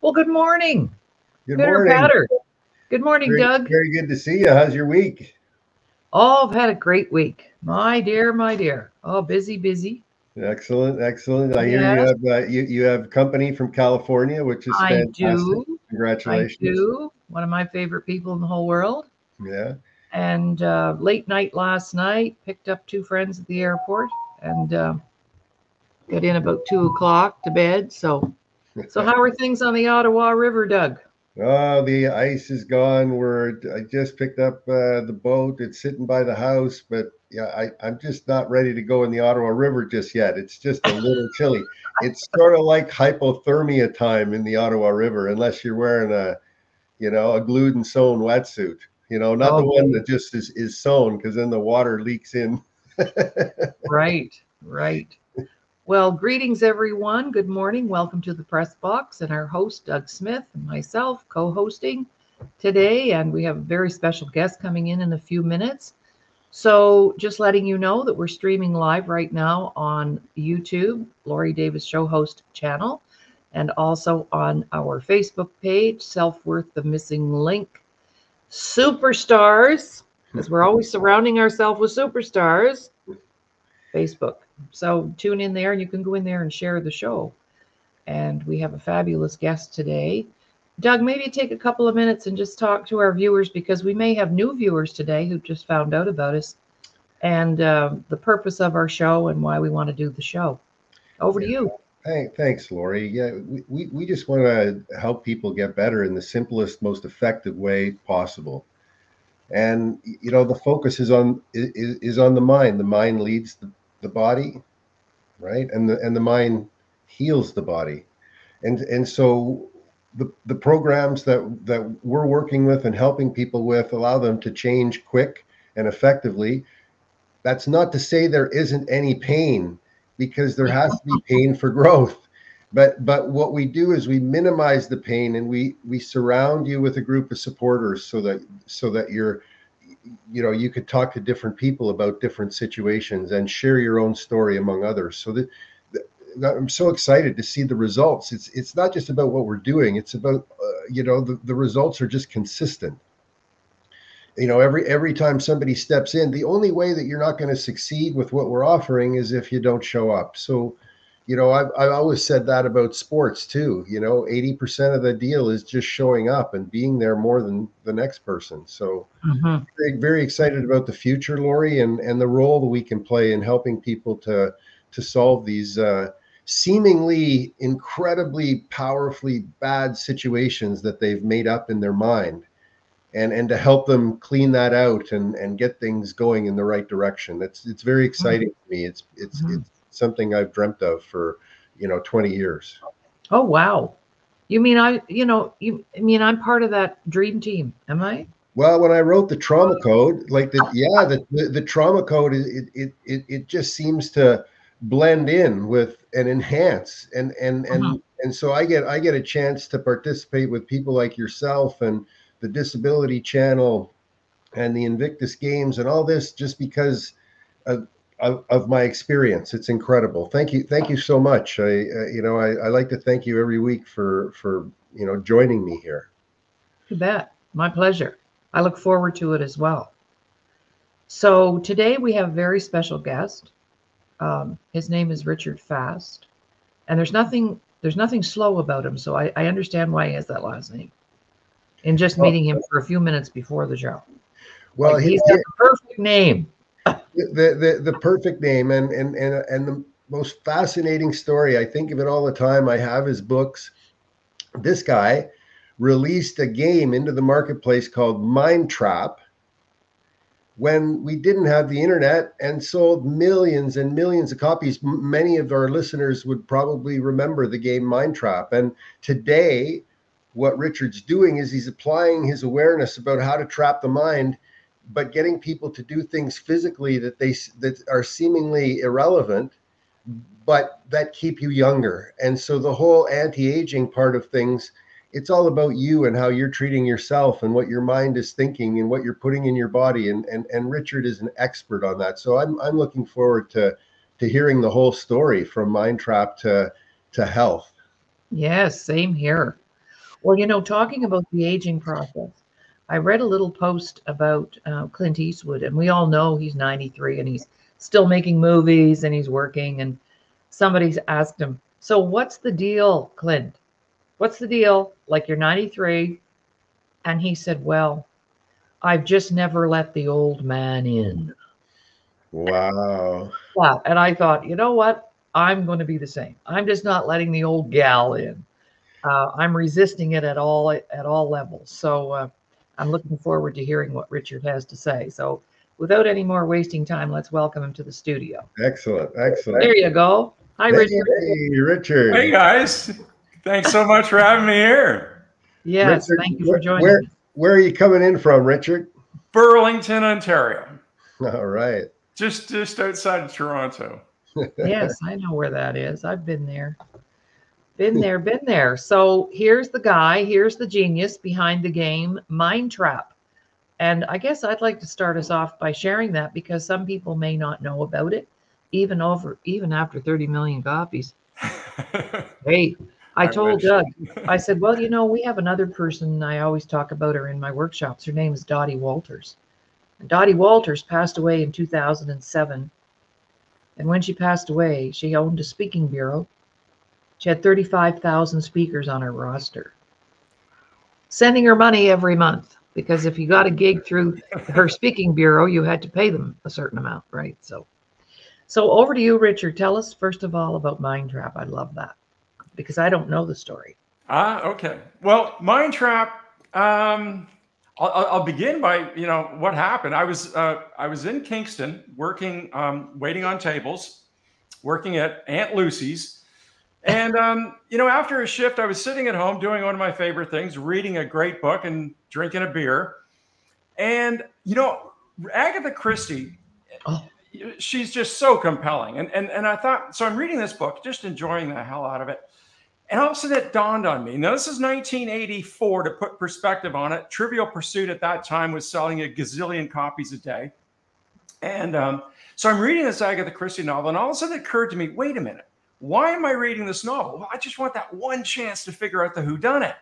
Well, good morning. Good Pitter morning. patter. Good morning, Very, Doug. very good to see you. How's your week? Oh, I've had a great week. My dear, my dear. Oh, busy, busy. Excellent, excellent. I hear you Yes, have you have company from California, which is I fantastic. do. I Congratulations. do. One of my favorite people in the whole world. Yeah. And late night last night, picked up two friends at the airport and got in about 2 o'clock to bed. So how are things on the Ottawa River, Doug? Oh, the ice is gone. I just picked up the boat. It's sitting by the house, but yeah, I'm just not ready to go in the Ottawa River just yet. It's just a little chilly. It's sort of like hypothermia time in the Ottawa River, unless you're wearing a glued and sewn wetsuit. Not the Oh, one that just is sewn because then the water leaks in. right, right. Well, greetings, everyone. Good morning. Welcome to the Press Box and our host, Doug Smith, and myself co hosting today. And we have a very special guest coming in a few minutes. So, just letting you know that we're streaming live right now on YouTube, Laurie Davis Show Host channel, and also on our Facebook page, Self Worth the Missing Link. Superstars, because we're always surrounding ourselves with superstars. Facebook. So tune in there and you can go in there and share the show. And we have a fabulous guest today. Doug, maybe take a couple of minutes and just talk to our viewers because we may have new viewers today who just found out about us and the purpose of our show and why we want to do the show. Over to Yeah. you. Thanks, Lori. Yeah, we just want to help people get better in the simplest, most effective way possible. And the focus is on the mind. The mind leads the body, right? And the mind heals the body. And so the programs that we're working with and helping people with allow them to change quick and effectively. That's not to say there isn't any pain, because there has to be pain for growth. But what we do is we minimize the pain, and we surround you with a group of supporters so that you could talk to different people about different situations and share your own story among others. So that I'm so excited to see the results. It's not just about what we're doing. It's about the results are just consistent. Every time somebody steps in, the only way that you're not going to succeed with what we're offering is if you don't show up. So I've always said that about sports too. 80% of the deal is just showing up and being there more than the next person. So Mhm. very, very excited about the future, Lori, and the role that we can play in helping people to solve these seemingly incredibly powerfully bad situations that they've made up in their mind, and to help them clean that out and get things going in the right direction. It's very exciting to me. It's something I've dreamt of for 20 years. Oh, wow. You mean I'm part of that dream team, am I? Well, when I wrote the trauma code, like the trauma code, it just seems to blend in with and enhance, and so I get a chance to participate with people like yourself and the Disability Channel and the Invictus Games and all this just because of my experience. It's incredible. Thank you so much. I like to thank you every week for joining me here. You bet. My pleasure. I look forward to it as well. So today we have a very special guest. His name is Richard Fast, and there's nothing slow about him. So I understand why he has that last name. In just Well, meeting him for a few minutes before the show, well, like he's got the perfect name. the perfect name, and the most fascinating story. I think of it all the time. I have his books. This guy released a game into the marketplace called Mind Trap when we didn't have the internet, and sold millions and millions of copies. Many of our listeners would probably remember the game Mind Trap. And today, what Richard's doing is he's applying his awareness about how to trap the mind, but getting people to do things physically that are seemingly irrelevant, but that keep you younger. And so the whole anti-aging part of things, it's all about you and how you're treating yourself and what your mind is thinking and what you're putting in your body. And Richard is an expert on that. So I'm looking forward to hearing the whole story from Mind Trap to health. Yes, same here. Well, talking about the aging process, I read a little post about Clint Eastwood, and we all know he's 93 and he's still making movies and he's working. And somebody's asked him, "So what's the deal, Clint? What's the deal? Like, you're 93." And he said, "Well, I've just never let the old man in." Wow. Yeah. And I thought, you know what? I'm going to be the same. I'm just not letting the old gal in. I'm resisting it at all levels. So I'm looking forward to hearing what Richard has to say. So without any more wasting time, let's welcome him to the studio. Excellent. Excellent. There you go. Hi, Richard. Hey, Richard. Hey guys, thanks so much for having me here. Yes, Richard, thank you for joining us. Where are you coming in from, Richard? Burlington, Ontario, All right. just outside of Toronto. Yes, I know where that is. I've been there. Been there. So here's the guy, here's the genius behind the game, Mind Trap. And I guess I'd like to start us off by sharing that because some people may not know about it, even after 30 million copies. Hey, I told Doug, I said, well, we have another person. I always talk about her in my workshops. Her name is Dottie Walters. And Dottie Walters passed away in 2007. And when she passed away, she owned a speaking bureau. She had 35,000 speakers on her roster, sending her money every month, because if you got a gig through her speaking bureau, you had to pay them a certain amount, right? So over to you, Richard. Tell us first of all about Mind Trap. I love that because I don't know the story. Okay. Well, Mind Trap. I'll begin by what happened. I was in Kingston working, waiting on tables, working at Aunt Lucy's. And, after a shift, I was sitting at home doing one of my favorite things, reading a great book and drinking a beer. And, Agatha Christie, she's just so compelling. And I thought, so I'm reading this book, just enjoying the hell out of it. And all of a sudden it dawned on me. Now, this is 1984, to put perspective on it. Trivial Pursuit at that time was selling a gazillion copies a day. And so I'm reading this Agatha Christie novel, and all of a sudden it occurred to me, wait a minute. Why am I reading this novel? Well, I just want that one chance to figure out the whodunit.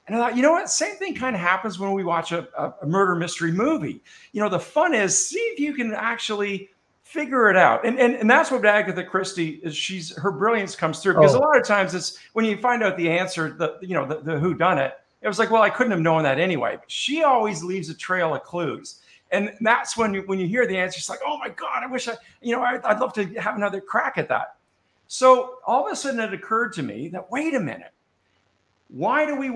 And I thought, you know what? Same thing kind of happens when we watch a murder mystery movie. The fun is see if you can actually figure it out. And that's what Agatha Christie is. Her brilliance comes through, because a lot of times it's when you find out the answer, the whodunit, it was like, well, I couldn't have known that anyway. But she always leaves a trail of clues. And that's when you hear the answer, it's like, oh my God, I wish I'd love to have another crack at that. So all of a sudden it occurred to me that, wait a minute, why do we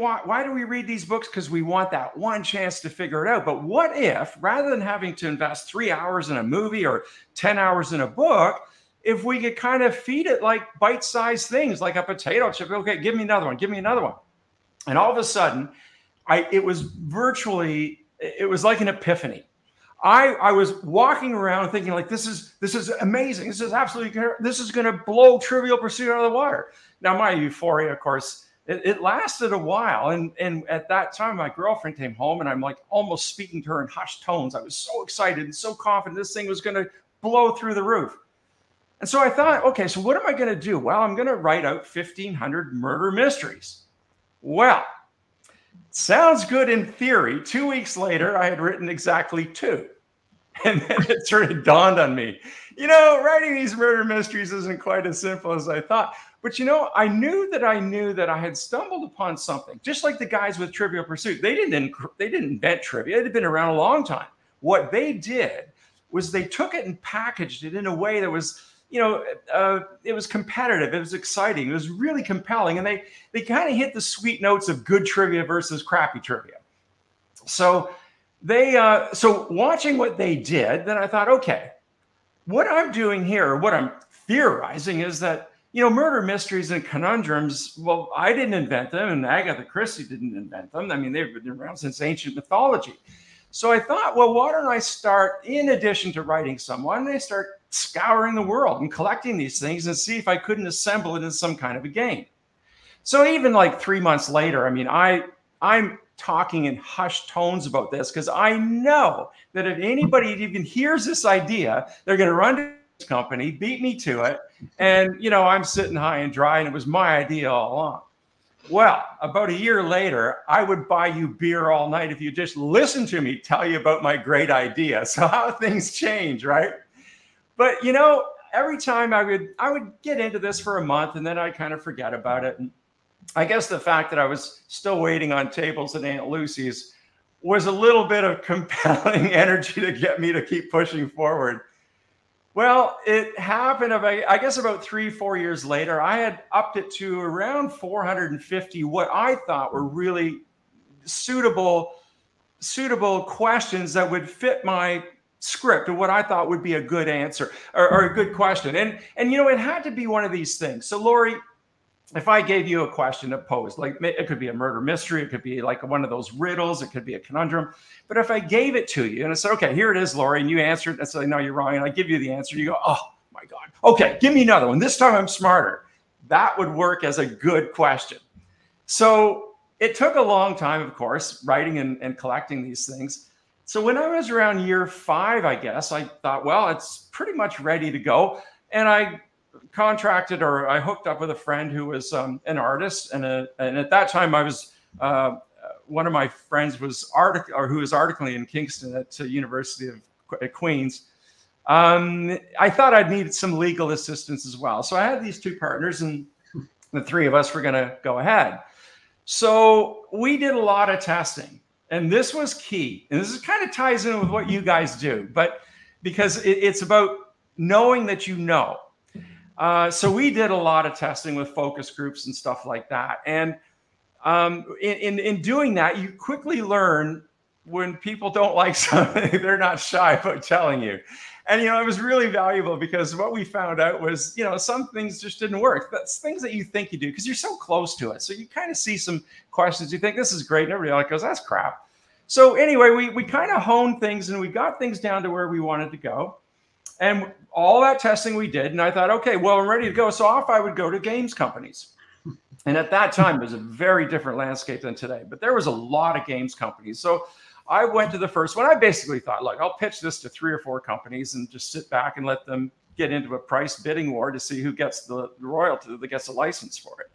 read these books? Because we want that one chance to figure it out. But what if, rather than having to invest 3 hours in a movie or 10 hours in a book, if we could kind of feed it like bite-sized things, like a potato chip? Okay, give me another one. Give me another one. And all of a sudden, it was like an epiphany. I was walking around thinking, like, this is amazing. This is going to blow Trivial Pursuit out of the water. Now, my euphoria, of course, it lasted a while. And at that time, my girlfriend came home, and I'm like almost speaking to her in hushed tones. I was so excited and so confident this thing was going to blow through the roof. And so I thought, okay, so what am I going to do? Well, I'm going to write out 1,500 murder mysteries. Well, sounds good in theory. 2 weeks later, I had written exactly 2. And then it sort of dawned on me, writing these murder mysteries isn't quite as simple as I thought. But, I knew that I had stumbled upon something, just like the guys with Trivial Pursuit. They didn't invent trivia. It had been around a long time. What they did was they took it and packaged it in a way that was, it was competitive. It was exciting. It was really compelling. And they kind of hit the sweet notes of good trivia versus crappy trivia. So so watching what they did, then I thought, okay, what I'm doing here, what I'm theorizing is that, murder mysteries and conundrums, well, I didn't invent them, and Agatha Christie didn't invent them. I mean, they've been around since ancient mythology. So I thought, well, why don't I start, in addition to writing some, why don't I start scouring the world and collecting these things and see if I couldn't assemble it in some kind of a game. So even like 3 months later, I mean, I'm talking in hushed tones about this because I know that if anybody even hears this idea, they're going to run to this company, beat me to it. And, I'm sitting high and dry, and it was my idea all along. Well, about a year later, I would buy you beer all night if you just listen to me tell you about my great idea. So how things change, right? But you know, every time I would get into this for a month and then I'd kind of forget about it. And I guess the fact that I was still waiting on tables at Aunt Lucy's was a little bit of compelling energy to get me to keep pushing forward. Well, it happened, I guess about 3-4 years later, I had upped it to around 450, what I thought were really suitable questions that would fit my script of what I thought would be a good answer or a good question. And you know, it had to be one of these things. So Laurie, if I gave you a question to pose, like it could be a murder mystery, it could be like one of those riddles, it could be a conundrum. But if I gave it to you and I said, okay, here it is, Laurie, and you answered, I said, no, you're wrong. And I give you the answer. You go, oh my God. Okay, give me another one. This time I'm smarter. That would work as a good question. So it took a long time, of course, writing and collecting these things. So when I was around year 5, I guess, I thought, well, it's pretty much ready to go. And I contracted, or I hooked up with a friend who was an artist. And at that time I was, one of my friends was who was articling in Kingston at the University of Queens. I thought I'd need some legal assistance as well. So I had these 2 partners and the 3 of us were going to go ahead. So we did a lot of testing, and this was key. And this kind of ties in with what you guys do, but because it's about knowing that you know. So we did a lot of testing with focus groups and stuff like that. And in doing that, you quickly learn when people don't like something, they're not shy about telling you. And, you know, it was really valuable because what we found out was, you know, some things just didn't work. That's things that you think you do because you're so close to it. So you kind of see some questions, you think this is great. And everybody else goes, that's crap. So anyway, we kind of honed things and we got things down to where we wanted to go. And all that testing we did. And I thought, okay, well, I'm ready to go. So off I would go to games companies. And at that time, it was a very different landscape than today. But there was a lot of games companies. So I went to the first one. I basically thought, look, I'll pitch this to 3 or 4 companies and just sit back and let them get into a price bidding war to see who gets the royalty, that gets a license for it.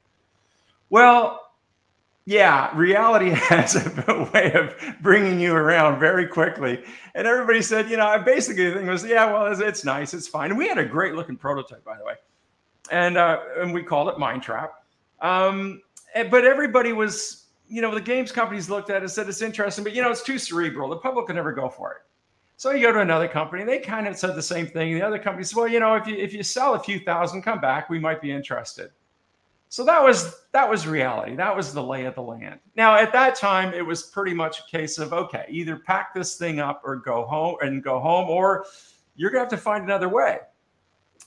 Well, yeah, reality has a way of bringing you around very quickly. And everybody said, you know, basically the thing was, yeah, well, it's nice, it's fine. And we had a great looking prototype, by the way. And we called it Mind Trap. But everybody was, you know, the games companies looked at it and said, it's interesting, but, you know, it's too cerebral. The public could never go for it. So you go to another company, they kind of said the same thing. The other company said, well, you know, if you sell a few thousand, come back, we might be interested. So that was reality. That was the lay of the land. Now, at that time, it was pretty much a case of, okay, either pack this thing up or go home, or you're going to have to find another way.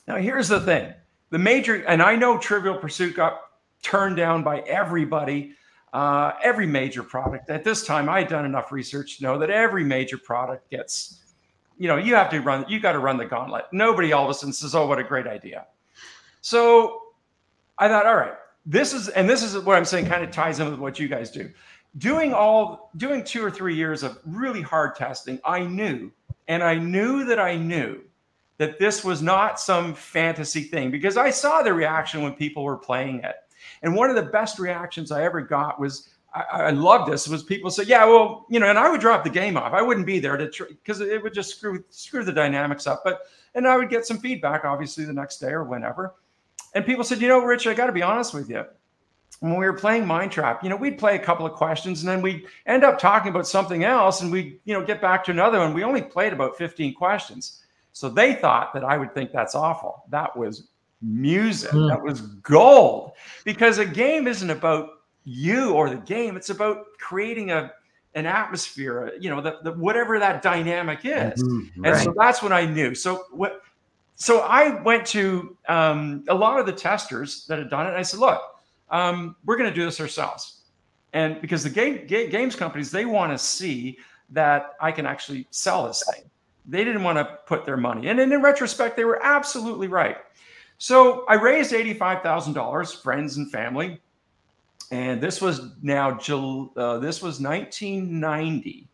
Now, here's the thing. And I know Trivial Pursuit got turned down by everybody, every major product. At this time, I had done enough research to know that every major product gets, you know, you got to run the gauntlet. Nobody all of a sudden says, oh, what a great idea. So I thought, all right, this is what I'm saying kind of ties in with what you guys do. Doing 2 or 3 years of really hard testing, I knew that this was not some fantasy thing, because I saw the reaction when people were playing it. And one of the best reactions I ever got was, I loved this, was people say, yeah, well, you know, and I would drop the game off. I wouldn't be there because it would just screw the dynamics up. And I would get some feedback, obviously, the next day or whenever. And people said, you know, Rich, I got to be honest with you. When we were playing Mind Trap, you know, we'd play a couple of questions and then we'd end up talking about something else and we'd, you know, get back to another one. We only played about 15 questions. So they thought that I would think that's awful. That was music. That was gold. Because a game isn't about you or the game. It's about creating an atmosphere, you know, whatever that dynamic is. Mm-hmm. And so that's what I knew. So I went to a lot of the testers that had done it. And I said, look, we're going to do this ourselves. And because the games companies, they want to see that I can actually sell this thing. They didn't want to put their money in. And in retrospect, they were absolutely right. So I raised $85,000, friends and family. And this was this was 1990,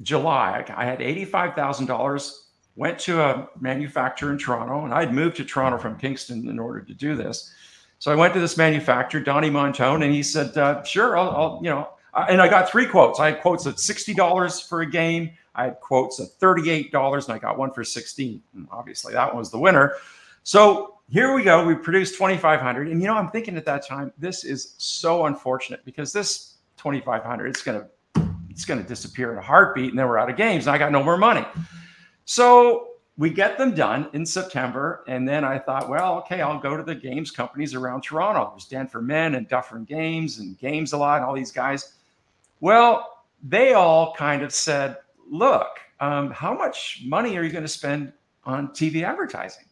July. I had $85,000. Went to a manufacturer in Toronto, and I'd moved to Toronto from Kingston in order to do this. So I went to this manufacturer, Donnie Montone, and he said, sure, I'll and I got 3 quotes. I had quotes at $60 for a game. I had quotes at $38, and I got one for $16. And obviously, that one was the winner. So here we go. We produced 2,500. And, I'm thinking at that time, this is so unfortunate because this 2,500, it's going to disappear in a heartbeat, and then we're out of games, and I got no more money. So we get them done in September, and then I thought, well, okay, I'll go to the games companies around Toronto. There's Dan for Men and Duffer and Games and Games a Lot and all these guys. Well, they all kind of said, look, how much money are you going to spend on TV advertising?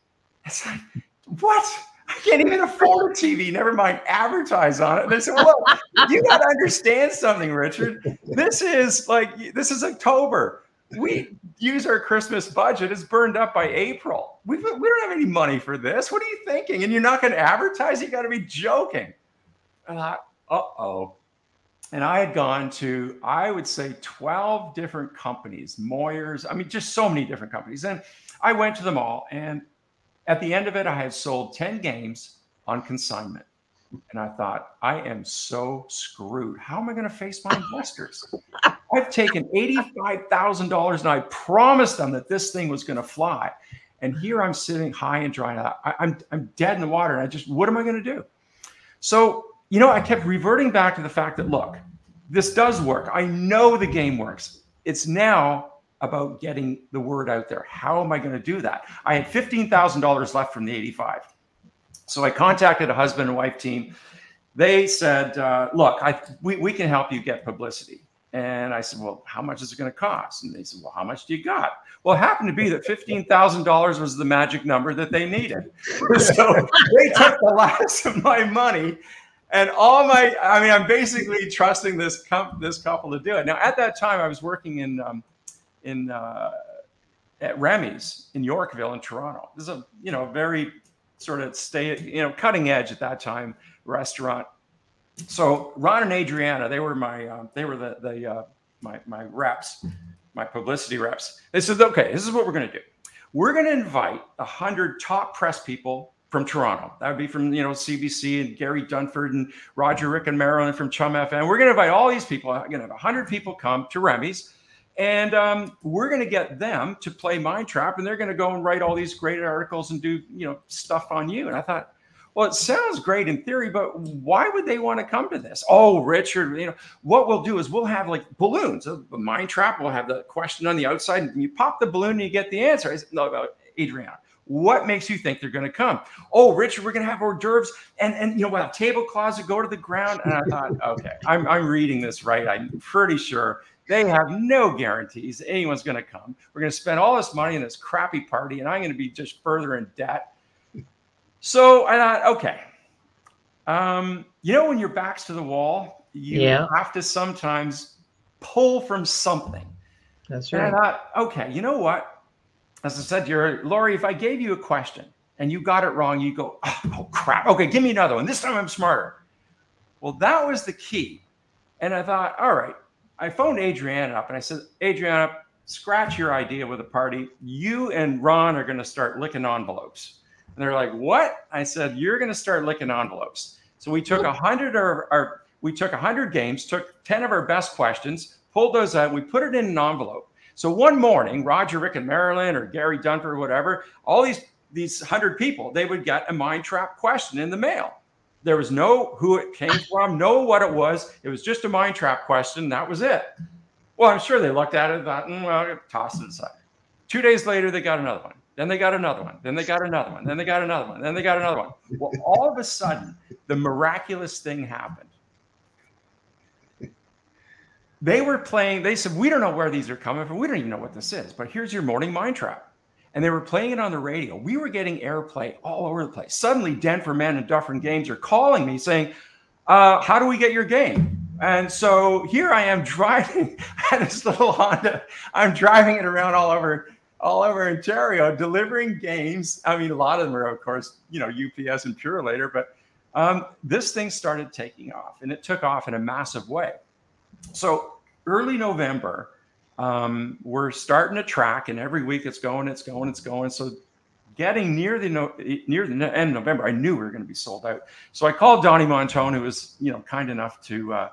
It's like, what? I can't even afford a TV, never mind advertise on it. And they said, well, look, you got to understand something, Richard. This is October. We use our Christmas budget. It's burned up by April. We don't have any money for this. What are you thinking? And you're not going to advertise? You got to be joking. I thought, uh-oh. And I had gone to, I would say, 12 different companies, Moyers, just so many different companies. And I went to them all. And at the end of it, I had sold 10 games on consignment. And I thought, I am so screwed. How am I going to face my investors? I've taken $85,000 and I promised them that this thing was going to fly. And here I'm sitting high and dry. I'm dead in the water. And what am I going to do? So, I kept reverting back to the fact that, look, this does work. I know the game works. It's now about getting the word out there. How am I going to do that? I had $15,000 left from the 85. So I contacted a husband and wife team. They said, look, we can help you get publicity. And I said, well, how much is it going to cost? And they said, well, how much do you got? Well, it happened to be that $15,000 was the magic number that they needed. So they took the last of my money and I'm basically trusting this couple to do it. Now, at that time, I was working at Remy's in Yorkville in Toronto. This is a, very sort of cutting edge at that time restaurant. So Ron and Adriana, they were my reps, my publicity reps. They said, okay, this is what we're going to do. We're going to invite 100 top press people from Toronto. That would be from, CBC and Gary Dunford and Roger, Rick and Marilyn from Chum FM. We're going to invite all these people. I'm going to have 100 people come to Remy's, and we're going to get them to play Mind Trap, and they're going to go and write all these great articles and do, stuff on you. And I thought, well, it sounds great in theory, but why would they want to come to this? Oh, Richard, what we'll do is we'll have like balloons. A Mind Trap will have the question on the outside, and you pop the balloon and you get the answer. I said, no, Adriana, what makes you think they're going to come? Oh, Richard, we're going to have hors d'oeuvres and we'll have table closet go to the ground. And I thought, okay, I'm reading this right. I'm pretty sure they have no guarantees anyone's going to come. We're going to spend all this money in this crappy party, and I'm going to be just further in debt. So I thought, okay, when your back's to the wall, you have to sometimes pull from something. That's right. And I thought, okay, you know what? As I said, Laurie, if I gave you a question and you got it wrong, you go, oh, crap. Okay, give me another one. This time I'm smarter. Well, that was the key. And I thought, all right. I phoned Adriana up and I said, Adriana, scratch your idea with a party. You and Ron are going to start licking envelopes. And they're like, what? I said, you're going to start licking envelopes. So we took 100 games, took 10 of our best questions, pulled those out, we put it in an envelope. So one morning, Roger, Rick, and Marilyn, or Gary Dunford, or whatever, all these 100 people, they would get a Mind Trap question in the mail. There was no who it came from, no what it was. It was just a Mind Trap question. That was it. Well, I'm sure they looked at it and thought, well, toss it aside. 2 days later, they got another one. Then they got another one. Then they got another one. Then they got another one. Then they got another one. Well, all of a sudden, the miraculous thing happened. They were playing. They said, we don't know where these are coming from. We don't even know what this is. But here's your morning Mind Trap. And they were playing it on the radio. We were getting airplay all over the place. Suddenly, Den for Men and Duffer and Games are calling me saying, how do we get your game? And so here I am driving this little Honda. I'm driving it around all over Ontario, delivering games. I mean, a lot of them are, of course, UPS and Purelator, but this thing started taking off, and it took off in a massive way. So early November, we're starting to track, and every week it's going. So getting near the end of November, I knew we were going to be sold out. So I called Donnie Montone, who was, kind enough to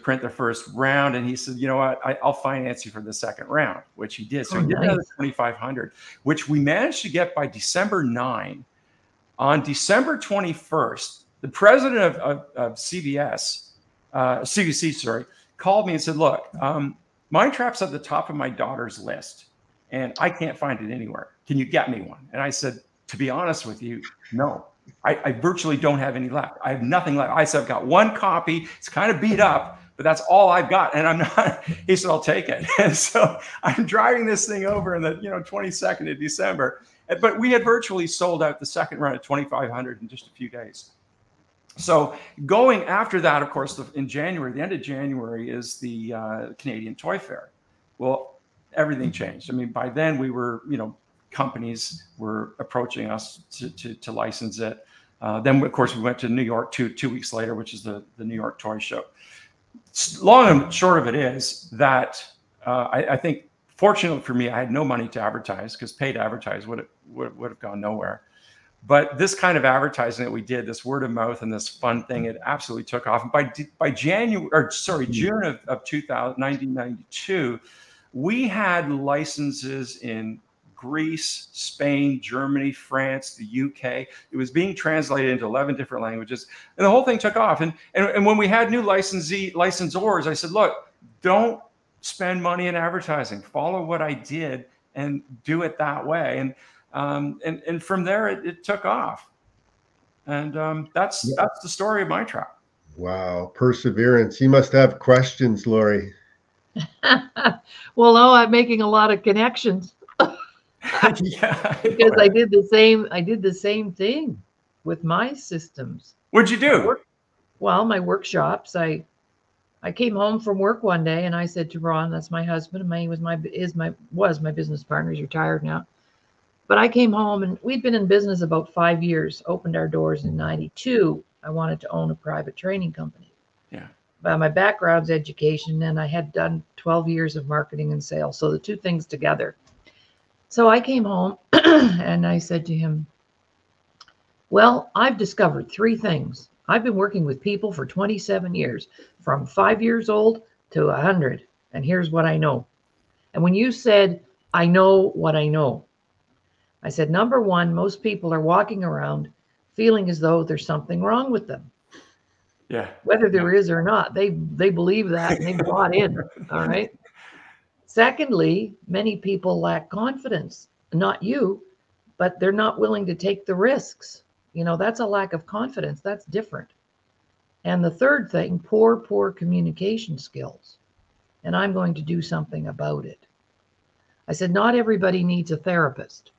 print the first round. And he said, you know what, I'll finance you for the second round, which he did. So he did another 2,500, which we managed to get by December 9. On December 21st, the president of CVC, called me and said, look, Mindtrap's at the top of my daughter's list, and I can't find it anywhere. Can you get me one? And I said, to be honest with you, no. I virtually don't have any left. I have nothing left. I said, I've got one copy. It's kind of beat up, but that's all I've got. And I'm not, he said, I'll take it. And so I'm driving this thing over in the 22nd of December. But we had virtually sold out the second round of 2,500 in just a few days. So going after that, of course, in January, the end of January is the Canadian Toy Fair. Well, everything changed. I mean, by then we were, companies were approaching us to license it. Then, of course, we went to New York two weeks later, which is the New York Toy Show. Long and short of it is that I think, fortunately for me, I had no money to advertise, because paid advertise would have gone nowhere. But this kind of advertising that we did, this word of mouth and this fun thing, it absolutely took off. And by June of 1992, we had licenses in Greece, Spain, Germany, France, the UK. It was being translated into 11 different languages, and the whole thing took off. And when we had new licensors, I said, look, don't spend money in advertising. Follow what I did and do it that way. And from there, it took off. And that's the story of Mindtrap. Wow, perseverance. You must have questions, Laurie. Well, no, I'm making a lot of connections. Yeah, because I did the same thing with my systems. What'd you do? Well, my workshops. I came home from work one day and I said to Ron, that's my husband, and he was my business partner. He's retired now. But I came home, and we'd been in business about 5 years, opened our doors in 92. I wanted to own a private training company. Yeah. But my background's education, and I had done 12 years of marketing and sales. So the two things together. So I came home and I said to him, well, I've discovered 3 things. I've been working with people for 27 years, from 5 years old to 100. And here's what I know. And when you said, I know what I know, I said, number one, most people are walking around feeling as though there's something wrong with them. Yeah. Whether there is or not, they believe that, and they bought in. All right. Secondly, many people lack confidence. Not you, but they're not willing to take the risks. That's a lack of confidence. That's different. And the third thing, poor communication skills. And I'm going to do something about it. I said, not everybody needs a therapist.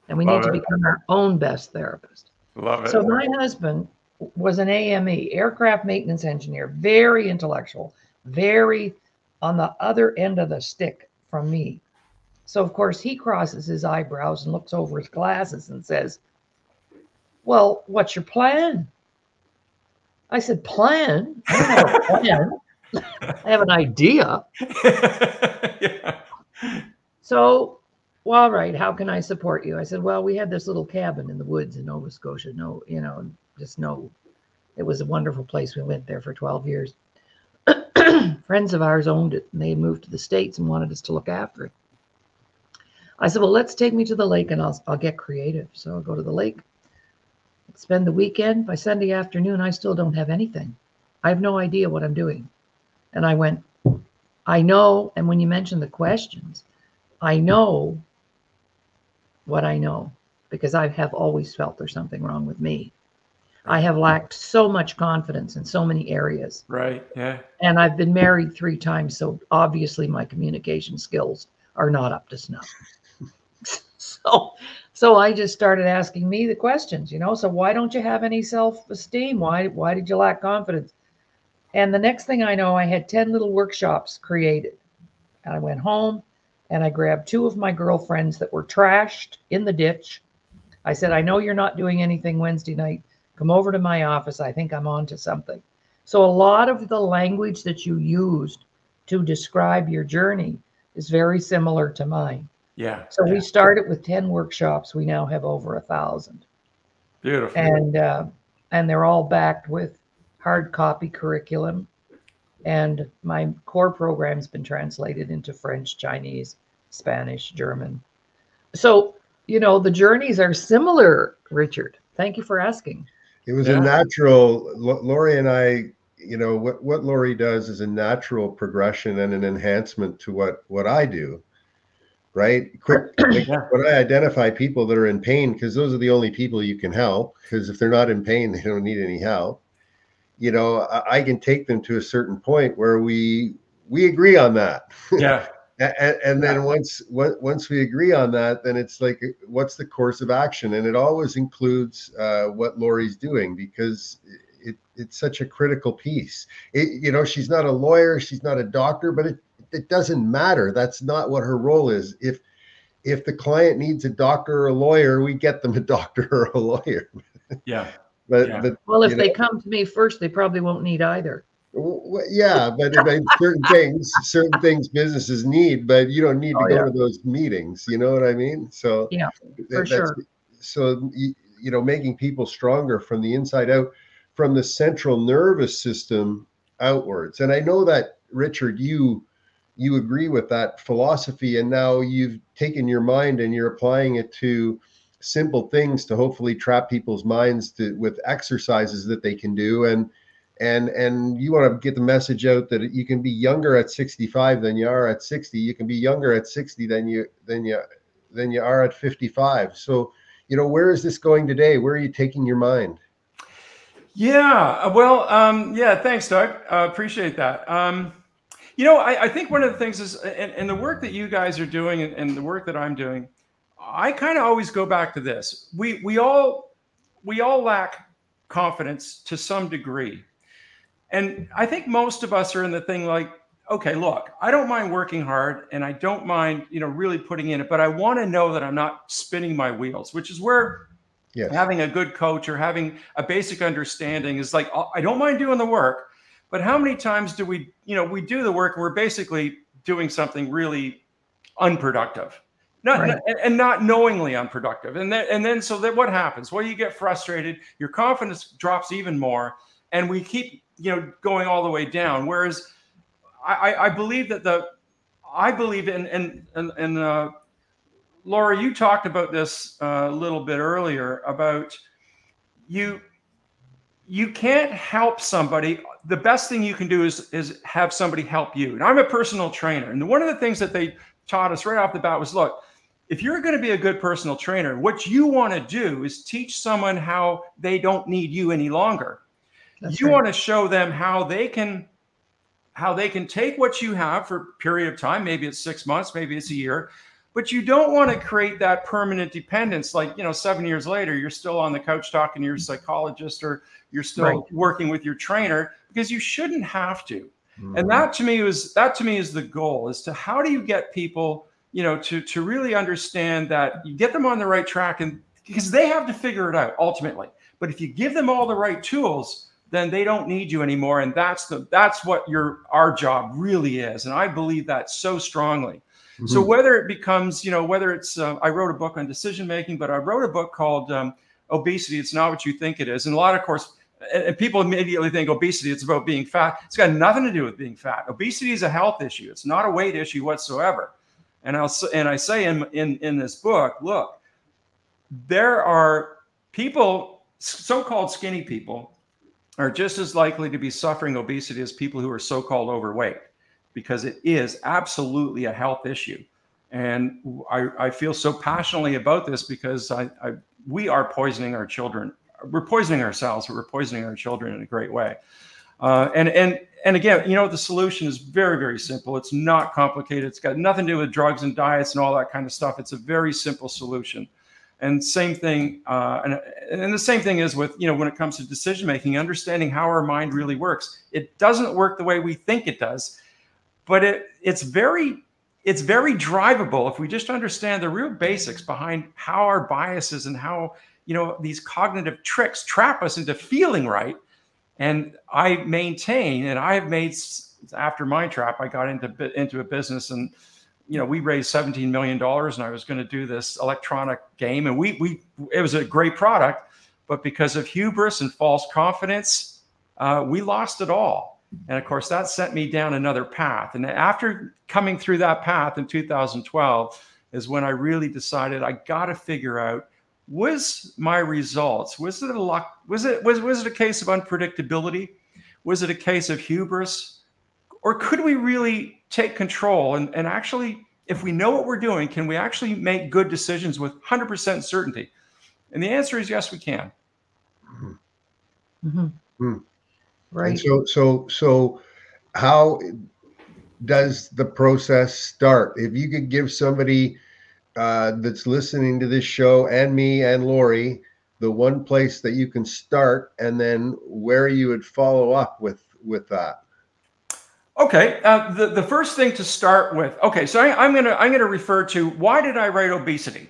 And we need to become our own best therapist. Love it. So my husband was an AME, aircraft maintenance engineer, very intellectual, very on the other end of the stick from me. So, of course, he crosses his eyebrows and looks over his glasses and says, well, what's your plan? I said, plan? I don't have a plan. I have an idea. Yeah. So, well, all right, how can I support you? I said, well, we had this little cabin in the woods in Nova Scotia. It was a wonderful place. We went there for 12 years. Friends of ours owned it, and they moved to the States and wanted us to look after it. I said, well, let's take me to the lake, and I'll get creative. So I'll go to the lake, spend the weekend. By Sunday afternoon, I still don't have anything. I have no idea what I'm doing. And I went, I know. And when you mentioned the questions, I know what I know, because I have always felt there's something wrong with me. I have lacked so much confidence in so many areas. Right. Yeah. And I've been married 3 times. So obviously my communication skills are not up to snuff. So I just started asking me the questions, so why don't you have any self-esteem? Why did you lack confidence? And the next thing I know, I had 10 little workshops created. And I went home and I grabbed 2 of my girlfriends that were trashed in the ditch. I said, I know you're not doing anything Wednesday night. Come over to my office. I think I'm on to something. So a lot of the language that you used to describe your journey is very similar to mine. Yeah. So we started with 10 workshops. We now have over 1,000. Beautiful. And they're all backed with hard copy curriculum. And my core program's been translated into French, Chinese, Spanish, German. So, the journeys are similar, Richard. Thank you for asking. It was a natural, Laurie and I, what Laurie does is a natural progression and an enhancement to what I do, right? When I identify people that are in pain, because those are the only people you can help, because if they're not in pain, they don't need any help. I can take them to a certain point where we agree on that. Yeah. And then once we agree on that, then it's like, what's the course of action? And it always includes what Laurie's doing, because it's such a critical piece. She's not a lawyer, she's not a doctor, but it doesn't matter. That's not what her role is. If the client needs a doctor or a lawyer, we get them a doctor or a lawyer. Yeah. But if they come to me first, they probably won't need either. Yeah, but certain things businesses need, but you don't need to go to those meetings. You know what I mean? So yeah, for sure. So making people stronger from the inside out, from the central nervous system outwards. And I know that, Richard, you agree with that philosophy, and now you've taken your mind and you're applying it to simple things to hopefully trap people's minds with exercises that they can do. And you want to get the message out that you can be younger at 65 than you are at 60. You can be younger at 60 than you are at 55. So, where is this going today? Where are you taking your mind? Yeah. Well, thanks, Doug. Appreciate that. I think one of the things is, and the work that you guys are doing and the work that I'm doing, I kind of always go back to this. We all lack confidence to some degree. And I think most of us are in the thing like, okay, look, I don't mind working hard and I don't mind, really putting in it, but I want to know that I'm not spinning my wheels, which is where having a good coach or having a basic understanding is like, I don't mind doing the work, but how many times do we do the work and we're basically doing something really unproductive? Not knowingly unproductive. And then so that what happens? Well, you get frustrated, your confidence drops even more, and we keep going all the way down. Whereas I believe that and Laura, you talked about this a little bit earlier about you can't help somebody. The best thing you can do is have somebody help you. And I'm a personal trainer, and one of the things that they taught us right off the bat was, look, if you're going to be a good personal trainer, what you want to do is teach someone how they don't need you any longer. You want to show them how they can take what you have for a period of time. Maybe it's 6 months, maybe it's a year, but you don't want to create that permanent dependence. Like, 7 years later, you're still on the couch talking to your psychologist, or you're still working with your trainer, because you shouldn't have to. Mm-hmm. And that to me is the goal, is to how do you get people, to really understand that you get them on the right track, and because they have to figure it out ultimately. But if you give them all the right tools, then they don't need you anymore. And that's what our job really is. And I believe that so strongly. Mm-hmm. So whether it becomes, whether it's, I wrote a book on decision making, but I wrote a book called Obesity, It's Not What You Think It Is. And a lot of course, and people immediately think obesity, it's about being fat. It's got nothing to do with being fat. Obesity is a health issue. It's not a weight issue whatsoever. And I say in this book, look, there are people, so-called skinny people, are just as likely to be suffering obesity as people who are so-called overweight, because it is absolutely a health issue. And I feel so passionately about this because we are poisoning our children. We're poisoning ourselves, but we're poisoning our children in a great way. And again, the solution is very, very simple. It's not complicated. It's got nothing to do with drugs and diets and all that kind of stuff. It's a very simple solution. And same thing, and the same thing is with, when it comes to decision making, understanding how our mind really works. It doesn't work the way we think it does, but it's very drivable if we just understand the real basics behind how our biases and how these cognitive tricks trap us into feeling right. And I maintain, and I have made, after my trap, I got into a business, and we raised $17 million, and I was going to do this electronic game, and it was a great product, but because of hubris and false confidence, we lost it all. And of course, that sent me down another path. And after coming through that path in 2012 is when I really decided I got to figure out, was my results, was it a case of unpredictability? Was it a case of hubris? Or could we really take control and actually, if we know what we're doing, can we actually make good decisions with 100% certainty? And the answer is yes, we can. Mm-hmm. Mm-hmm. Right. And so how does the process start? If you could give somebody that's listening to this show, and me and Laurie, the one place that you can start, and then where you would follow up with that. Okay, the first thing to start with. Okay, so I'm gonna refer to, why did I write obesity?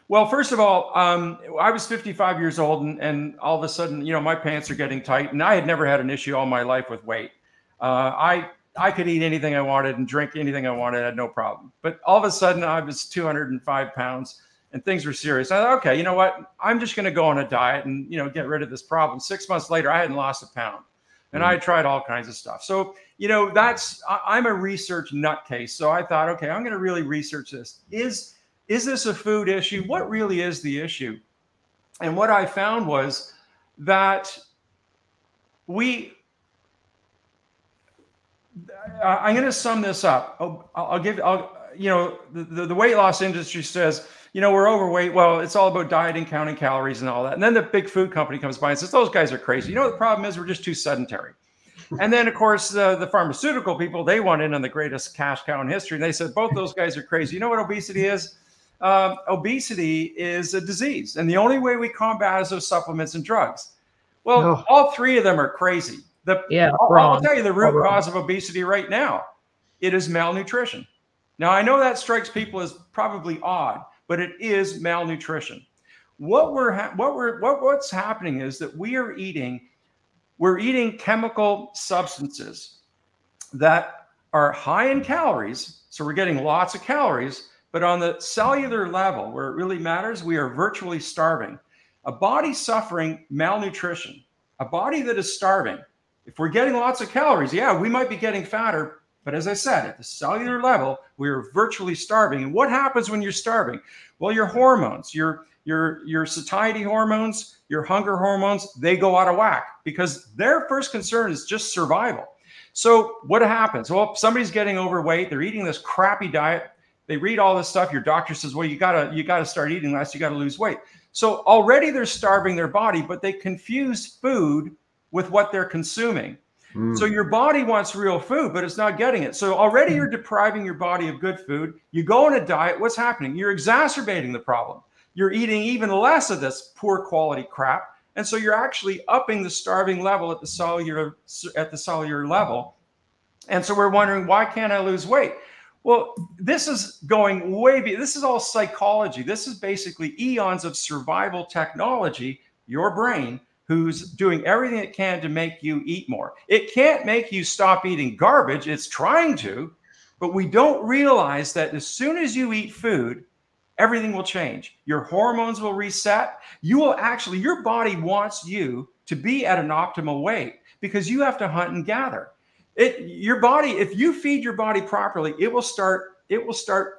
Well, first of all, I was 55 years old, and all of a sudden, my pants are getting tight, and I had never had an issue all my life with weight. I could eat anything I wanted and drink anything I wanted, I had no problem. But all of a sudden, I was 205 pounds, and things were serious. I thought, okay, you know what? I'm just going to go on a diet and get rid of this problem. 6 months later, I hadn't lost a pound, and I tried all kinds of stuff. So I'm a research nutcase. So I thought, okay, I'm going to really research this. Is this a food issue? What really is the issue? And what I found was that I'm going to sum this up. The weight loss industry says, we're overweight. Well, it's all about dieting, counting calories and all that. And then the big food company comes by and says, those guys are crazy. The problem is we're just too sedentary. And then, of course, the pharmaceutical people, they want in on the greatest cash cow in history. And they said, both those guys are crazy. You know what obesity is? Obesity is a disease. And the only way we combat is those supplements and drugs. Well, all three of them are crazy. I'll tell you the root cause of obesity right now. It is malnutrition. Now, I know that strikes people as probably odd, but it is malnutrition. What's happening is that we're eating chemical substances that are high in calories. So we're getting lots of calories, but on the cellular level where it really matters, we are virtually starving. A body suffering malnutrition, a body that is starving, if we're getting lots of calories, yeah, we might be getting fatter. But as I said, at the cellular level, we are virtually starving. And what happens when you're starving? Well, your hormones, your satiety hormones, your hunger hormones, they go out of whack because their first concern is just survival. So what happens? Well, somebody's getting overweight. They're eating this crappy diet. They read all this stuff. Your doctor says, well, you gotta start eating less. You got to lose weight. So already they're starving their body, but they confuse food with what they're consuming. So your body wants real food, but it's not getting it. So already you're depriving your body of good food. You go on a diet. What's happening? You're exacerbating the problem. You're eating even less of this poor quality crap. And so you're actually upping the starving level at the cellular level. And so we're wondering, why can't I lose weight? Well, this is going way beyond. This is all psychology. This is basically eons of survival technology, your brain, who's doing everything it can to make you eat more. It can't make you stop eating garbage. It's trying to, but we don't realize that as soon as you eat food, everything will change. Your hormones will reset. Your body wants you to be at an optimal weight because you have to hunt and gather. Your body, if you feed your body properly, it will start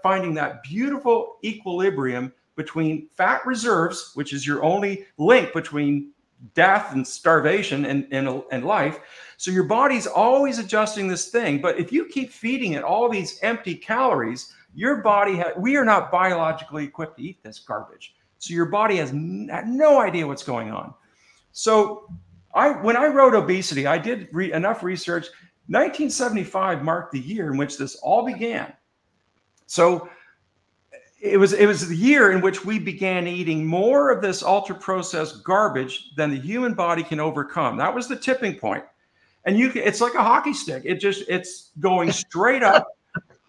finding that beautiful equilibrium between fat reserves, which is your only link between death and starvation and life. So your body's always adjusting this thing. But if you keep feeding it all these empty calories, your body, we are not biologically equipped to eat this garbage. So your body has no idea what's going on. So when I wrote obesity, I did enough research. 1975 marked the year in which this all began. So it was the year in which we began eating more of this ultra-processed garbage than the human body can overcome. That was the tipping point. And it's like a hockey stick. It's going straight up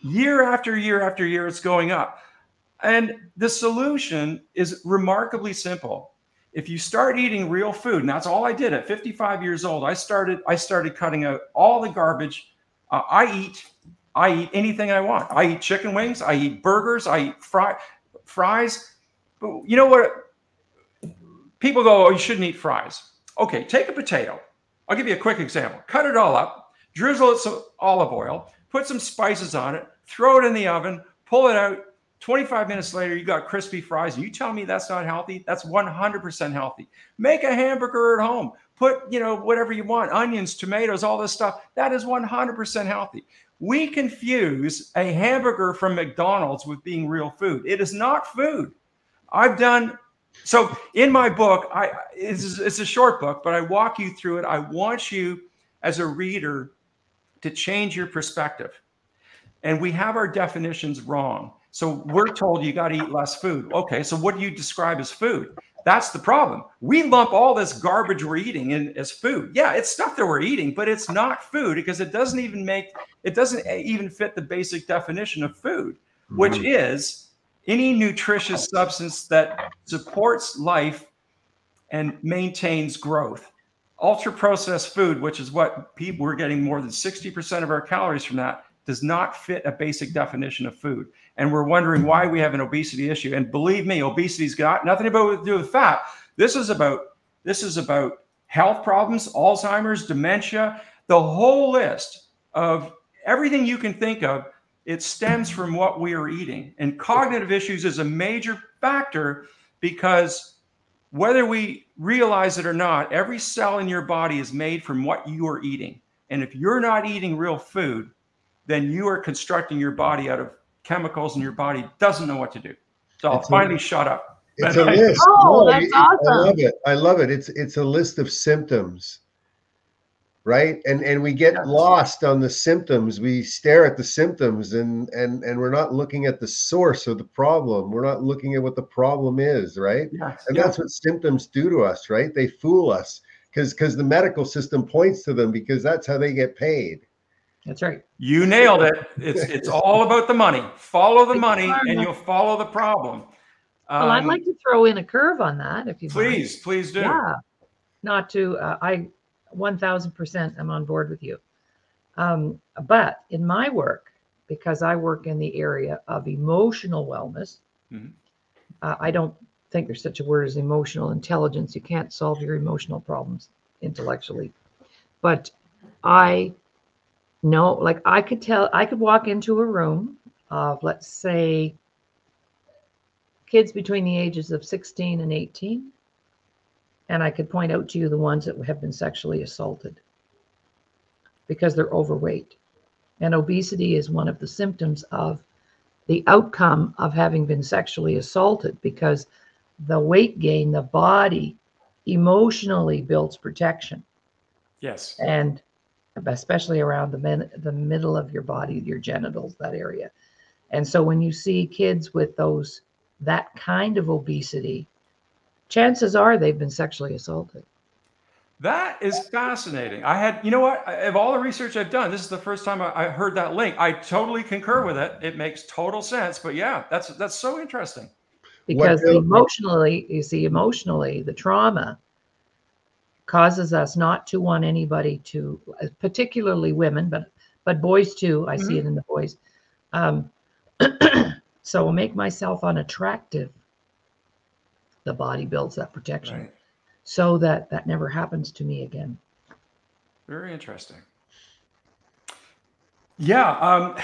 year after year after year, it's going up. And the solution is remarkably simple. If you start eating real food, and that's all I did at 55 years old, I started cutting out all the garbage I eat. I eat anything I want. I eat chicken wings. I eat burgers. I eat fries. But you know what? People go, oh, you shouldn't eat fries. Okay, take a potato. I'll give you a quick example. Cut it all up, drizzle it some olive oil, put some spices on it, throw it in the oven, pull it out. 25 minutes later, you got crispy fries. And you tell me that's not healthy? That's 100% healthy. Make a hamburger at home. Put, whatever you want, onions, tomatoes, all this stuff. That is 100% healthy. We confuse a hamburger from McDonald's with being real food. It is not food. So in my book, it's a short book, but I walk you through it. I want you as a reader to change your perspective. And we have our definitions wrong. So we're told you got to eat less food. Okay, so what do you describe as food? That's the problem. We lump all this garbage we're eating in as food. Yeah, it's stuff that we're eating, but it's not food because it doesn't even fit the basic definition of food, which is any nutritious substance that supports life and maintains growth. Ultra-processed food, which is what we're getting more than 60% of our calories from that, does not fit a basic definition of food. And we're wondering why we have an obesity issue. And believe me, obesity's got nothing to do with fat. This is about health problems, Alzheimer's, dementia, the whole list of everything you can think of. It stems from what we are eating. And cognitive issues is a major factor because whether we realize it or not, every cell in your body is made from what you are eating. And if you're not eating real food, then you are constructing your body out of chemicals and your body doesn't know what to do. So I'll finally shut up. It's a list. Oh, that's awesome. I love it. It's a list of symptoms, right? And we get lost on the symptoms. We stare at the symptoms and we're not looking at the source of the problem. We're not looking at what the problem is, right? Yes. And that's what symptoms do to us, right? They fool us because the medical system points to them because that's how they get paid. That's right. You nailed it. It's all about the money. Follow the money and you'll follow the problem. Well, I'd like to throw in a curve on that if you please do. Yeah. Not to, I 1000% am on board with you. But in my work, because I work in the area of emotional wellness, I don't think there's such a word as emotional intelligence. You can't solve your emotional problems intellectually. But I know, like I could walk into a room of, let's say, kids between the ages of 16 and 18, and I could point out to you the ones that have been sexually assaulted because they're overweight. And obesity is one of the symptoms of the outcome of having been sexually assaulted, because the weight gain, the body emotionally builds protection. Yes. And especially around the middle of your body, your genitals, that area. And so when you see kids with that kind of obesity, chances are they've been sexually assaulted. That is fascinating. You know what? Of all the research I've done, this is the first time I heard that link. I totally concur with it. It makes total sense. But yeah, that's so interesting. Because emotionally, the trauma causes us not to want anybody to, particularly women, but boys too. I see it in the boys. So I'll make myself unattractive. The body builds that protection, so that never happens to me again. Very interesting. Yeah,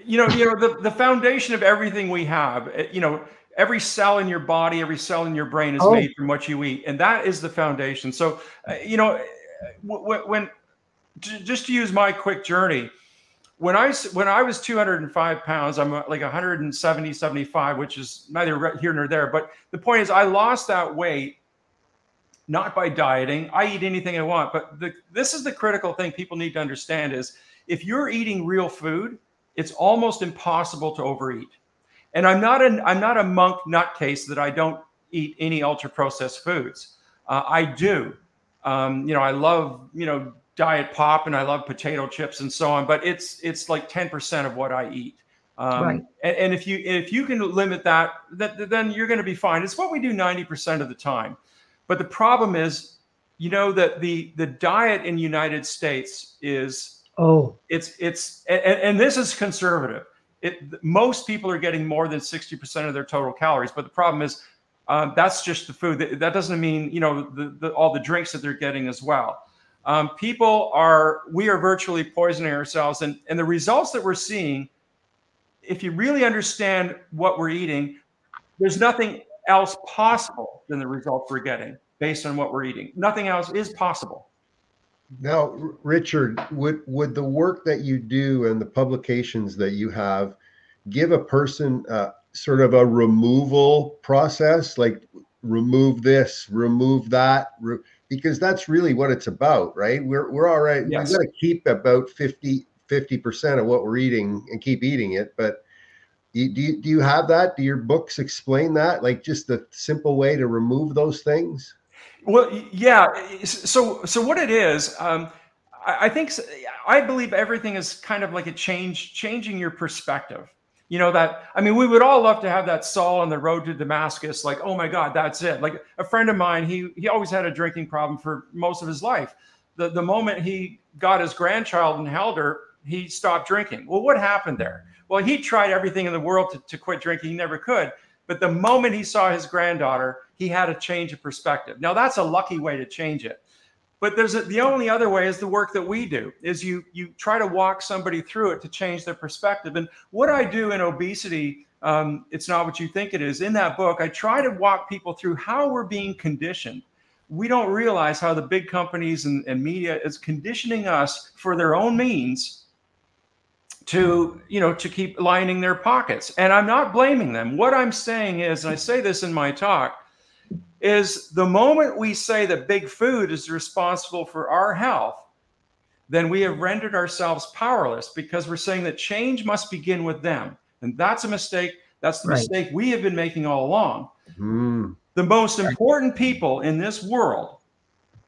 the foundation of everything we have. Every cell in your body, every cell in your brain is made from what you eat. And that is the foundation. So, just to use my quick journey, when I was 205 pounds, I'm like 170, 75, which is neither here nor there. But the point is I lost that weight, not by dieting. I eat anything I want. But this is the critical thing people need to understand is if you're eating real food, it's almost impossible to overeat. And I'm not a monk nutcase that I don't eat any ultra processed foods. I do. I love, diet pop and I love potato chips and so on, but it's like 10% of what I eat. And if you can limit that, then you're going to be fine. It's what we do 90% of the time. But the problem is, that the diet in the United States is Oh, And this is conservative. Most people are getting more than 60% of their total calories, but the problem is that's just the food. That doesn't mean, you know, all the drinks that they're getting as well. We are virtually poisoning ourselves, and the results that we're seeing, if you really understand what we're eating, there's nothing else possible than the results we're getting based on what we're eating. Nothing else is possible. Now, Richard, would the work that you do and the publications that you have give a person sort of a removal process, like remove this, remove that, because that's really what it's about, right? We're all right. Yes. We've got to keep about 50% of what we're eating and keep eating it. But do you have that? Do your books explain that? Like just the simple way to remove those things? Well, yeah. So what it is, I think, I believe everything is kind of like changing your perspective. You know, I mean, we would all love to have that Saul on the road to Damascus, like, oh my God, that's it. Like a friend of mine, he always had a drinking problem for most of his life. The moment he got his grandchild and held her, he stopped drinking. Well, what happened there? Well, he tried everything in the world to quit drinking. He never could. But the moment he saw his granddaughter, he had a change of perspective. Now, that's a lucky way to change it. But the only other way is the work that we do, is you try to walk somebody through it to change their perspective. And what I do in Obesity, It's Not What You Think It Is, in that book, I try to walk people through how we're being conditioned. We don't realize how the big companies and media is conditioning us for their own means to keep lining their pockets. And I'm not blaming them. What I'm saying is, and I say this in my talk, is the moment we say that big food is responsible for our health, then we have rendered ourselves powerless, because we're saying that change must begin with them. And that's a mistake. That's the mistake we have been making all along. Mm. The most important people in this world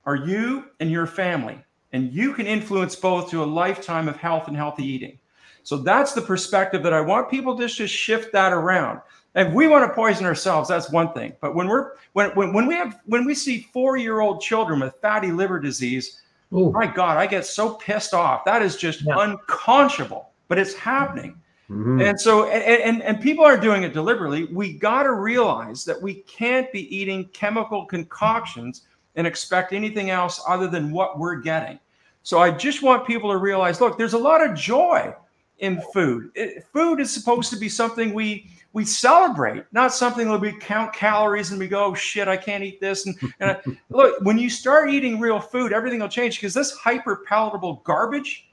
are you and your family. And you can influence both to a lifetime of health and healthy eating. So that's the perspective that I want people just to shift that around. If we want to poison ourselves, that's one thing. But when we see 4-year-old children with fatty liver disease, ooh, my God, I get so pissed off. That is just unconscionable, but it's happening. Mm-hmm. And so, and people are doing it deliberately. We got to realize that we can't be eating chemical concoctions and expect anything else other than what we're getting. So I just want people to realize, look, there's a lot of joy in food. Food is supposed to be something we celebrate, not something that we count calories and we go, oh, shit, I can't eat this. And look, when you start eating real food, everything will change, because this hyper palatable garbage,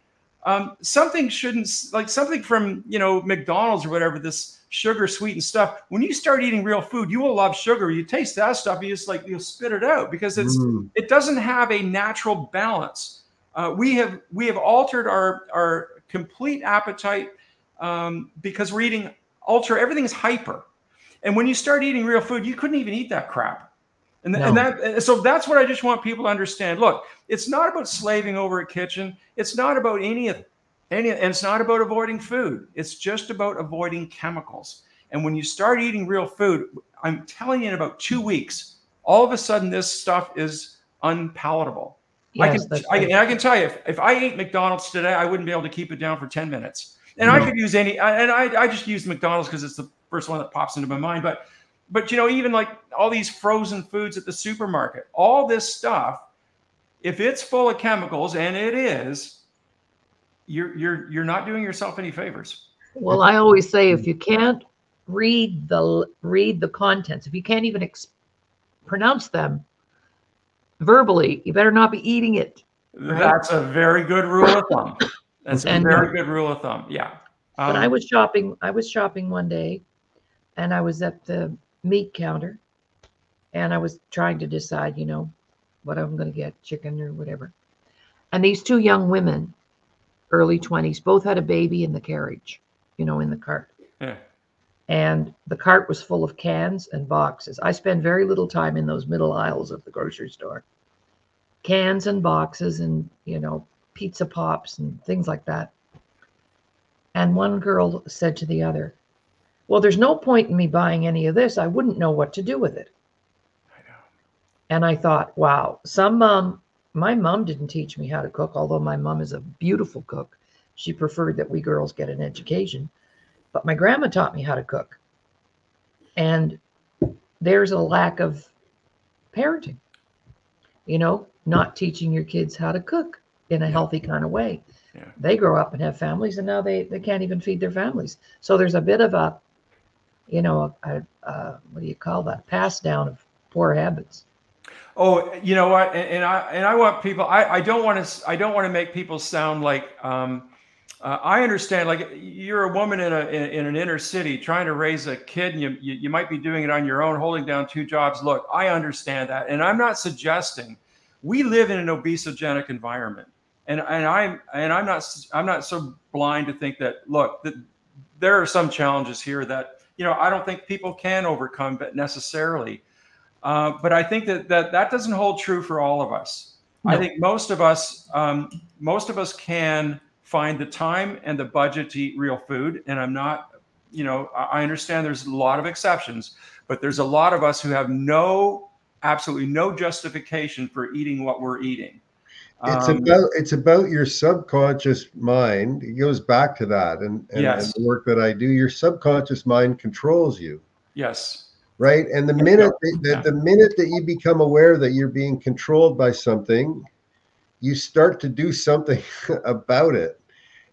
something from, McDonald's or whatever, this sugar sweetened stuff. When you start eating real food, you will love sugar. You taste that stuff, you'll spit it out, because it doesn't have a natural balance. We have altered our complete appetite because we're eating everything's hyper. And when you start eating real food, you couldn't even eat that crap. So that's what I just want people to understand. Look, it's not about slaving over a kitchen. It's not about and it's not about avoiding food. It's just about avoiding chemicals. And when you start eating real food, I'm telling you, in about 2 weeks, all of a sudden this stuff is unpalatable. yes, I can tell you, if I ate McDonald's today, I wouldn't be able to keep it down for 10 minutes. And I could use I just use McDonald's because it's the first one that pops into my mind. But even like all these frozen foods at the supermarket, all this stuff, if it's full of chemicals, and it is, you're not doing yourself any favors. Well, I always say, if you can't read the contents, if you can't even pronounce them verbally, you better not be eating it. Right? That's a very good rule of thumb. That's a very good rule of thumb. Yeah. But I was shopping one day, and I was at the meat counter, and I was trying to decide, what I'm going to get, chicken or whatever. And these two young women, early 20s, both had a baby in the carriage, in the cart. Yeah. And the cart was full of cans and boxes. I spend very little time in those middle aisles of the grocery store. Cans and boxes and, pizza pops and things like that. And one girl said to the other, well, there's no point in me buying any of this. I wouldn't know what to do with it. I know. And I thought, wow, some mom my mom didn't teach me how to cook, although my mom is a beautiful cook. She preferred that we girls get an education. But my grandma taught me how to cook. And there's a lack of parenting, not teaching your kids how to cook in a healthy kind of way. Yeah. They grow up and have families, and now they can't even feed their families. So there's a bit of a, what do you call that? Pass down of poor habits. Oh, you know what? And I want people. I don't want to make people sound like. I understand. Like, you're a woman in an inner city trying to raise a kid, and you might be doing it on your own, holding down 2 jobs. Look, I understand that, and I'm not suggesting. We live in an obesogenic environment, and I'm not so blind to think that. Look, that there are some challenges here that I don't think people can overcome, but necessarily. But I think that doesn't hold true for all of us. No. I think most of us can find the time and the budget to eat real food. And I'm not, I understand there's a lot of exceptions, but there's a lot of us who have absolutely no justification for eating what we're eating. It's about your subconscious mind. It goes back to that, and yes. the work that I do. Your subconscious mind controls you. Yes. Right. And the minute that you become aware that you're being controlled by something, you start to do something about it.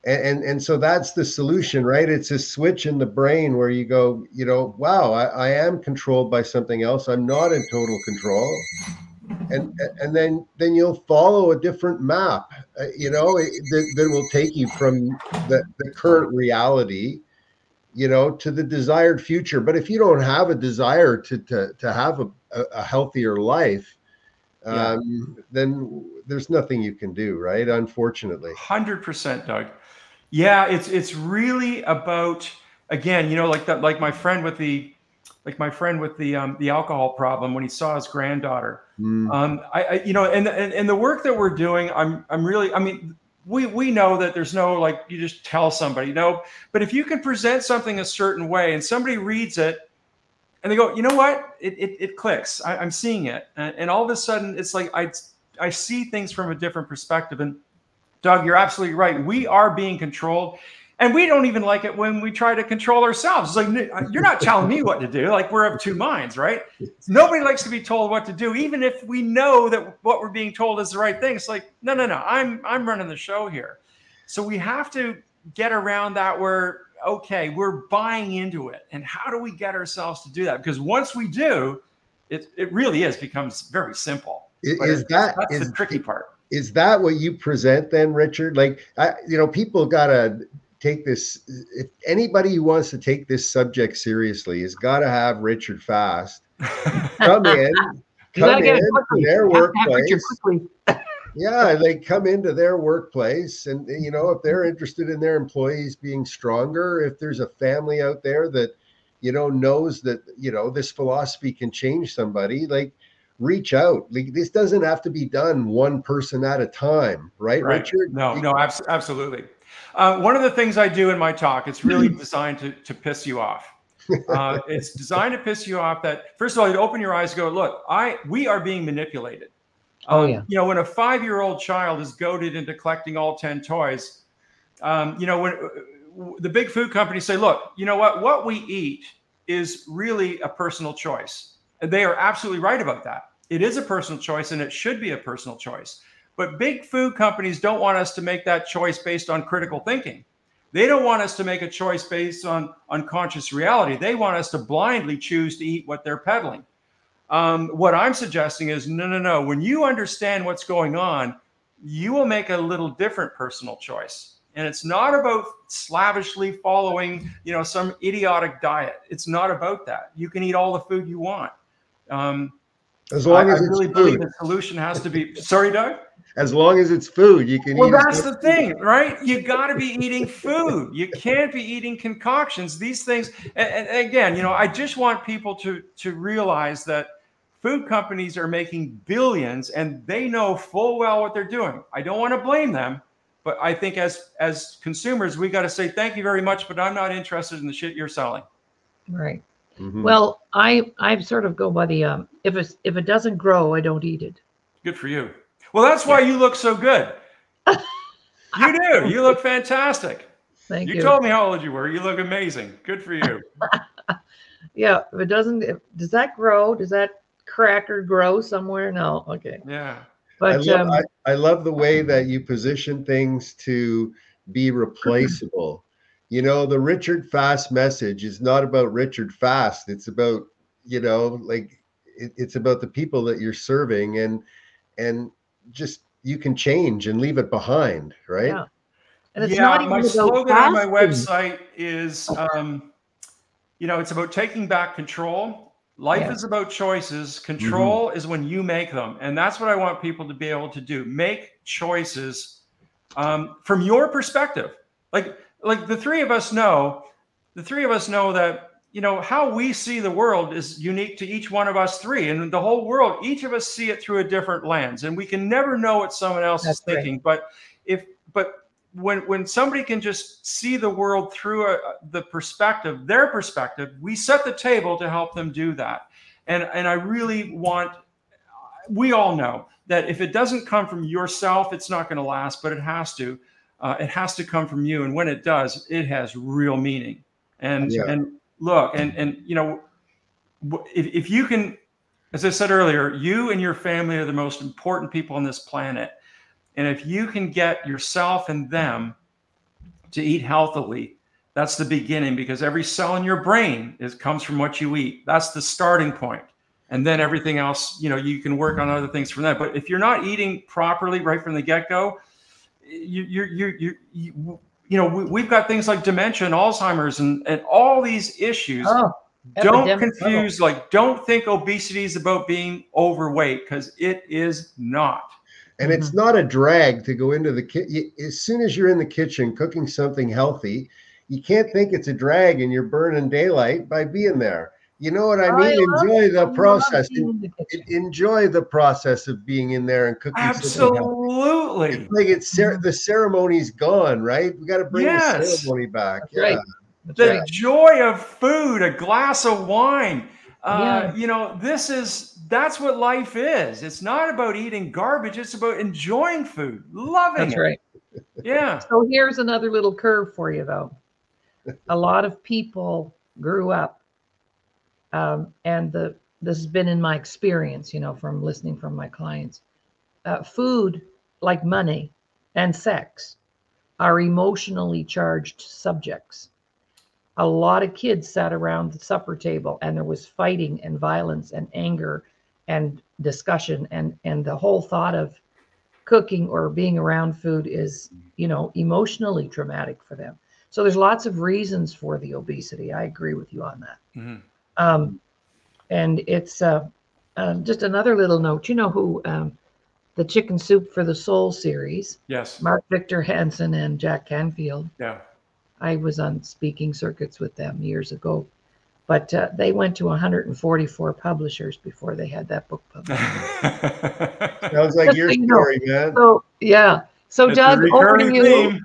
And so that's the solution, right? It's a switch in the brain where you go, wow, I am controlled by something else. I'm not in total control. And then you'll follow a different map, that will take you from the current reality, to the desired future. But if you don't have a desire to have a healthier life, then there's nothing you can do, right? Unfortunately. 100%, Doug. Yeah, it's really about, again, like my friend with the alcohol problem when he saw his granddaughter. And the work that we're doing, I'm really, we know that there's no, you just tell somebody, but if you can present something a certain way and somebody reads it and they go, you know what, it clicks. I'm seeing it. And all of a sudden it's like, I see things from a different perspective. And Doug, you're absolutely right. We are being controlled, and we don't even like it when we try to control ourselves. It's like, you're not telling me what to do. Like, we're of 2 minds, right? Nobody likes to be told what to do, even if we know that what we're being told is the right thing. It's like, no, I'm running the show here. So we have to get around that where, okay, we're buying into it. And how do we get ourselves to do that? Because once we do, it really becomes very simple. That's the tricky part. Is that what you present then, Richard? People got to take this. If anybody who wants to take this subject seriously has got to have Richard Fast come into their workplace. Yeah, they come into their workplace, and if they're interested in their employees being stronger, if there's a family out there that knows that this philosophy can change somebody, reach out. This doesn't have to be done one person at a time, right. Richard? No, absolutely. One of the things I do in my talk, it's really designed to piss you off. It's designed to piss you off that, first of all, you open your eyes and go, look, we are being manipulated. When a 5-year-old child is goaded into collecting all 10 toys, when the big food companies say, look, you know what we eat is really a personal choice. And they are absolutely right about that. It is a personal choice, and it should be a personal choice. But big food companies don't want us to make that choice based on critical thinking. They don't want us to make a choice based on unconscious reality. They want us to blindly choose to eat what they're peddling. What I'm suggesting is, no. When you understand what's going on, you will make a little different personal choice. And it's not about slavishly following, some idiotic diet. It's not about that. You can eat all the food you want. As long as I it's really food. believe the solution has to be. Sorry, Doug? As long as it's food, you can eat. Well, that's the thing, right? You got to be eating food. You can't be eating concoctions. These things, and again, I just want people to realize that food companies are making billions, and they know full well what they're doing. I don't want to blame them, but I think as consumers, we got to say thank you very much, but I'm not interested in the shit you're selling. Right. Mm-hmm. Well, I sort of go by the if it doesn't grow, I don't eat it. Good for you. Well, that's why you look so good. You do. You look fantastic. Thank you. You told me how old you were. You look amazing. Good for you. Yeah, if it doesn't, does that grow? Does that cracker grow somewhere? No. Okay. Yeah. But I love the way that you position things to be replaceable. You know, the Richard Fast message is not about Richard Fast. It's about, like it's about the people that you're serving, and just you can change and leave it behind, right? yeah. And it's not even my about slogan on my fasting. website is, it's about taking back control. Life is about choices. Control is when you make them. And that's what I want people to be able to do. Make choices from your perspective. Like the three of us know that, how we see the world is unique to each one of us three. And the whole world, each of us see it through a different lens. And we can never know what someone else is thinking. But when somebody can just see the world through their perspective, we set the table to help them do that. And I really we all know that if it doesn't come from yourself, it's not going to last, but it has to come from you. And when it does, it has real meaning. And look, if you can, as I said earlier, you and your family are the most important people on this planet. And if you can get yourself and them to eat healthily, that's the beginning, because every cell in your brain comes from what you eat. That's the starting point. And then everything else, you can work on other things from that. But if you're not eating properly right from the get-go, we've got things like dementia and Alzheimer's and all these issues. Don't confuse, don't think obesity is about being overweight, because it is not. And it's not a drag to go into the kitchen. As soon as you're in the kitchen cooking something healthy, you can't think it's a drag and you're burning daylight by being there. You know what I mean? Enjoy the process. Enjoy the process of being in there and cooking. Absolutely. It's like the ceremony's gone, right? We got to bring the ceremony back. That's right. The joy of food, a glass of wine. That's what life is. It's not about eating garbage. It's about enjoying food, loving it. That's right. Yeah. So here's another little curve for you, though. A lot of people grew up, and this has been in my experience, from listening from my clients. Food, like money and sex, are emotionally charged subjects. A lot of kids sat around the supper table and there was fighting and violence and anger and discussion, and the whole thought of cooking or being around food is, emotionally traumatic for them. So there's lots of reasons for the obesity. I agree with you on that. And it's just another little note. You know who the Chicken Soup for the Soul series? Yes. Mark Victor Hansen and Jack Canfield. Yeah. I was on speaking circuits with them years ago, but they went to 144 publishers before they had that book published. Sounds like your story, man. So yeah. So it's Doug, over to you.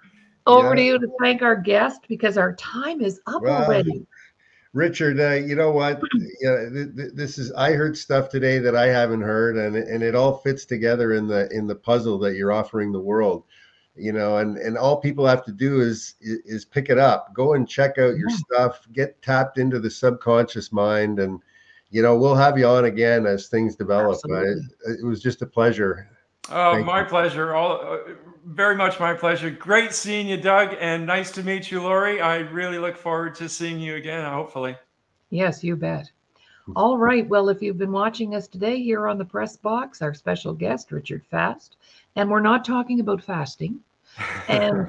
Over to you to thank our guest, because our time is up already. Richard, you know what? This is, I heard stuff today that I haven't heard, and it all fits together in the puzzle that you're offering the world. And all people have to do is pick it up, go and check out your stuff, get tapped into the subconscious mind, and we'll have you on again as things develop. It was just a pleasure. Oh, my pleasure. Very much my pleasure. Great seeing you, Doug, and nice to meet you, Laurie. I really look forward to seeing you again, hopefully. Yes, you bet. All right. Well, if you've been watching us today here on the Press Box, our special guest, Richard Fast, and we're not talking about fasting, and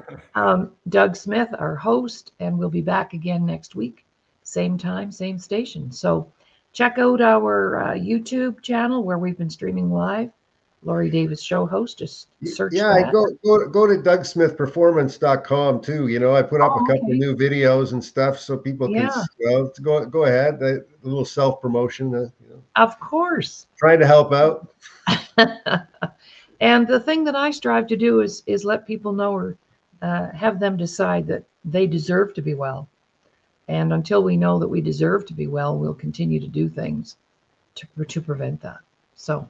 Doug Smith, our host, and we'll be back again next week, same time, same station. So check out our YouTube channel where we've been streaming live. Laurie Davis Show host, just search that. Go to DougSmithPerformance.com too. I put up a couple of new videos and stuff so people can go ahead. A little self-promotion. Of course. Trying to help out. And the thing that I strive to do is let people know, or have them decide that they deserve to be well. And until we know that we deserve to be well, we'll continue to do things to prevent that. So,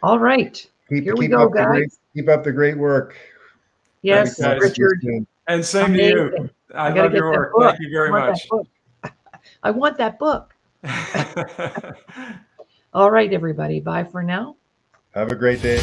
all right. Here we go, guys. Keep up the great work. Yes, Thanks, guys. Richard. And same to you. I love your work. Thank you very much. I want that book. All right, everybody. Bye for now. Have a great day.